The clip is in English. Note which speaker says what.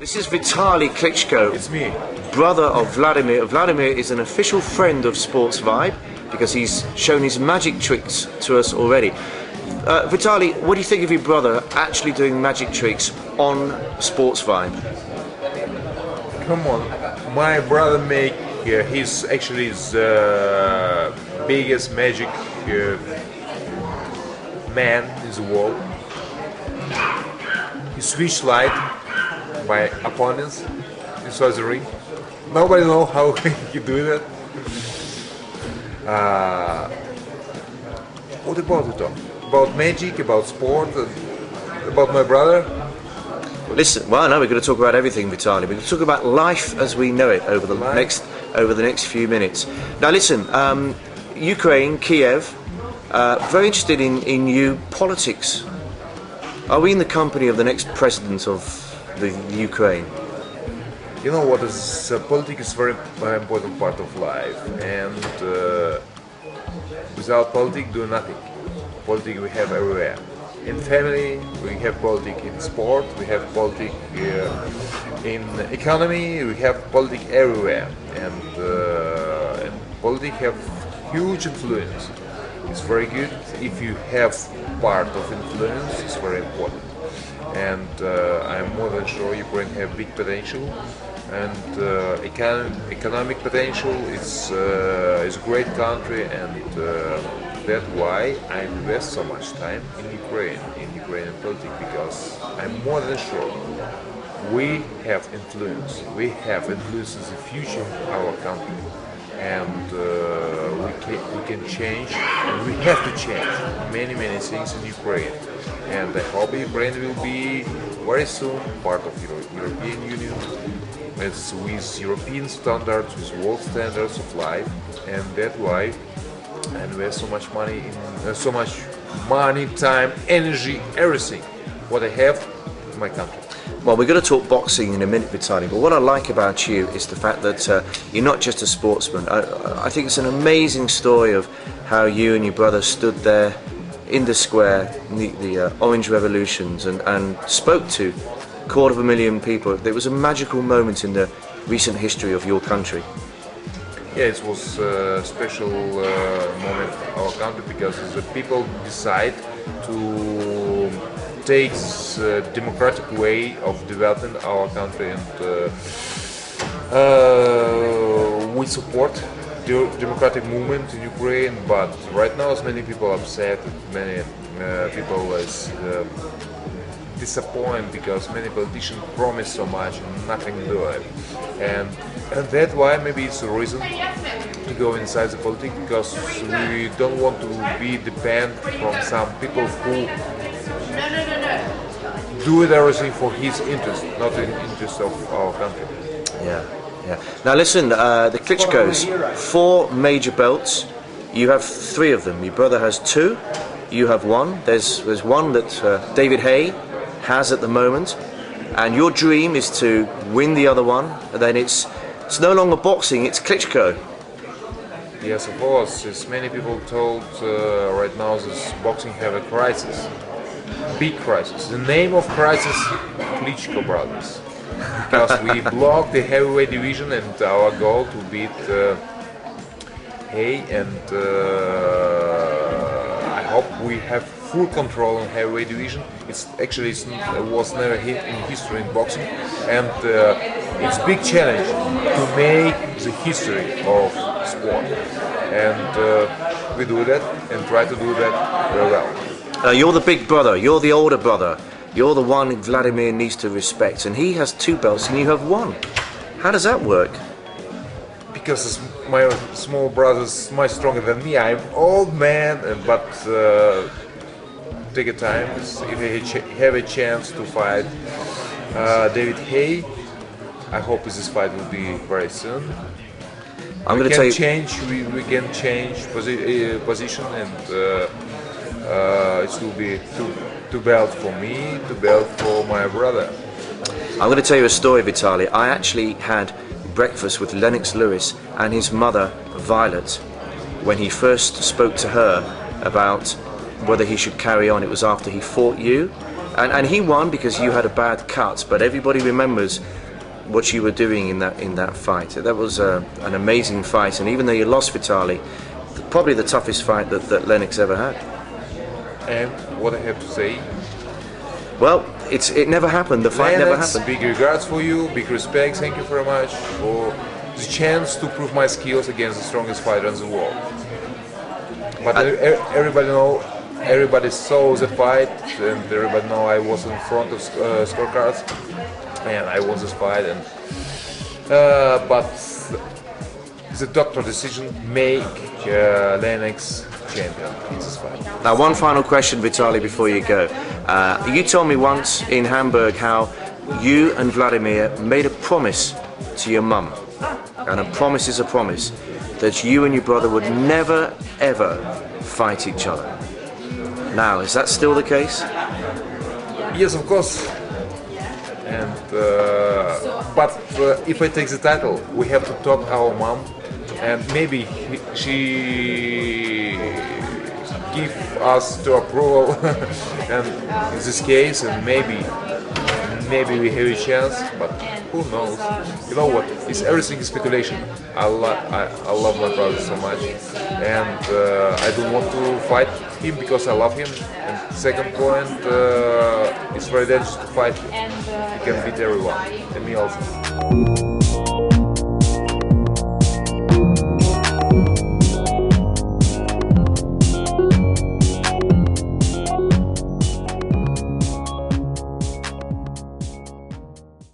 Speaker 1: This is Vitali Klitschko.
Speaker 2: It's me.
Speaker 1: Brother of Vladimir. Vladimir is an official friend of Sportsvibe because he's shown his magic tricks to us already. Vitali, what do you think of your brother actually doing magic tricks on Sportsvibe?
Speaker 2: Come on, my brother he's actually the biggest magic man in the world. He switched light by opponents inside the ring. Nobody knows how he do that. What about it? About magic, about sport, about my brother?
Speaker 1: Listen, well, no, we're going to talk about everything, Vitali. We're going to talk about life as we know it over the next few minutes. Now, listen, Ukraine, Kiev, very interested in new politics. Are we in the company of the next president of the Ukraine?
Speaker 2: You know what is politics is very important part of life, and without politics, do nothing. Politics we have everywhere. In family, we have politics in sport, we have politics in economy, we have politics everywhere, and politics have huge influence. It's very good if you have part of influence. It's very important, and I'm more than sure Ukraine have big potential, and economic potential. It's a great country, and that's why I invest so much time in Ukrainian politics, because I'm more than sure we have influence. We have influence in the future of our country, and we can change, and we have to change many things in Ukraine. And I hope Ukraine will be very soon part of European Union, with European standards, with world standards of life, and that's why I invest so much money, time, energy, everything what I have in my country.
Speaker 1: Well, we're going to talk boxing in a minute, Vitali, but what I like about you is the fact that you're not just a sportsman. I think it's an amazing story of how you and your brother stood there in the square, the Orange Revolutions, and spoke to 250,000 people. It was a magical moment in the recent history of your country.
Speaker 2: Yeah, it was a special moment in our country, because the people decide to take the democratic way of developing our country, and we support the democratic movement in Ukraine. But right now, as many people are upset, many people is disappointed, because many politicians promise so much and nothing do it. And that's why maybe it's a reason to go inside the politics, because we don't want to be dependent from some people who do everything for his interest, not in the interest of our country.
Speaker 1: Yeah. Now listen, the Klitschkos, 4 major belts. You have 3 of them. Your brother has 2. You have 1. There's one that David Hay has at the moment, and your dream is to win the other one. And then it's no longer boxing; it's Klitschko.
Speaker 2: Yes, of course. As many people told right now, this boxing have a crisis, big crisis. The name of crisis, Klitschko brothers, because we blocked the heavyweight division, and our goal to beat Hay, and I hope we have full control on heavyweight division. It was never hit in history in boxing, and it's big challenge to make the history of sport, and we do that and try to do that very well.
Speaker 1: You're the big brother, you're the older brother, you're the one Vladimir needs to respect, and he has 2 belts and you have 1. How does that work?
Speaker 2: Because my small brother's much stronger than me. I'm old man, but take a time. If I have a chance to fight David Hay, I hope this fight will be very soon.
Speaker 1: I'm going to tell you,
Speaker 2: we can change position, and it will be 2 belts for me, 2 belts for my brother.
Speaker 1: I'm going to tell you a story, Vitali. I actually had breakfast with Lennox Lewis and his mother, Violet, when he first spoke to her about whether he should carry on. It was after he fought you, And he won because you had a bad cut, but everybody remembers what you were doing in that fight. That was an amazing fight, and even though you lost, Vitali, probably the toughest fight that Lennox ever had.
Speaker 2: And what I have to say?
Speaker 1: Well, it never happened. The fight never happened.
Speaker 2: Big regards for you, big respect. Thank you very much for the chance to prove my skills against the strongest fighter in the world. But everybody saw the fight, and everybody know I was in front of scorecards, and I won this fight. And but the doctor decision make Lennox champion in this fight.
Speaker 1: Now, one final question, Vitali, before you go. You told me once in Hamburg how you and Vladimir made a promise to your mum, and a promise is a promise, that you and your brother would never ever fight each other. Now, is that still the case?
Speaker 2: Yes, of course. And but if I take the title, we have to talk our mom, and maybe she give us to approval, and in this case, and maybe we have a chance, but who knows? You know what? It's everything is speculation. I love my brother so much, and I don't want to fight him because I love him. And second point, it's very dangerous to fight him. He can beat everyone, and me also.